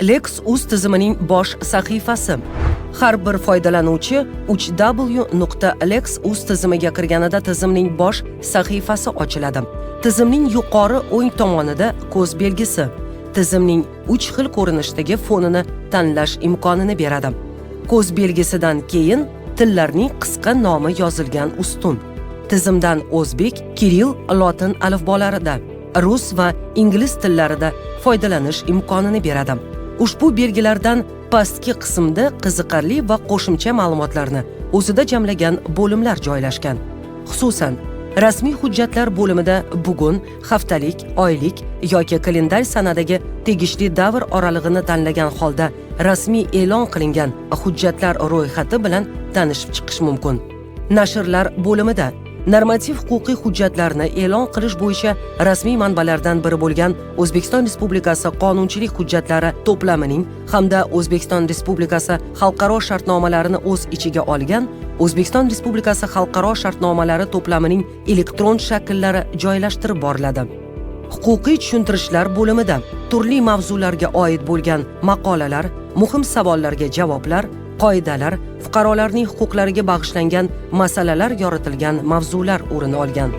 Lex.uz tizimining bosh sahifasi. Har bir foydalanuvchi 3w.lex.uz tizimiga kirganida tizimning bosh sahifasi ochiladi. Tizimning yuqori o'ng tomonida ko'z belgisi tizimning 3 xil ko'rinishdagi fonini tanlash imkonini beradi. Ko'z belgisidan keyin tillarning qisqa nomi yozilgan ustun. Tizimdan o'zbek, kirill, lotin alifbolarida, rus va ingliz tillarida foydalanish imkonini beradi. Ushbu belgilardan pastki qismda qiziqarli va qo'shimcha ma'lumotlarni o'zida jamlagan bo'limlar joylashgan. Xususan, rasmiy hujjatlar bo'limida bugun, haftalik, oylik yoki kalendar sanadagi tegishli davr oralig'ini tanlagan holda rasmiy e'lon qilingan hujjatlar ro'yxati bilan tanishib chiqish mumkin. Nashrlar bo'limida normativ-huquqiy hujjatlarni e'lon qilish bo'yicha rasmiy manbalardan biri bo'lgan O'zbekiston Respublikasi qonunchilik hujjatlari to'plamining hamda O'zbekiston Respublikasi xalqaro shartnomalarini o'z ichiga olgan O'zbekiston Respublikasi xalqaro shartnomalari to'plamining elektron shakllari joylashtirib boriladi. Huquqiy tushuntirishlar bo'limida turli mavzularga oid bo'lgan maqolalar, muhim savollarga javoblar, qoidalar, fuqarolarning huquqlariga bag'ishlangan masalalar yoritilgan mavzular o'rin olgan.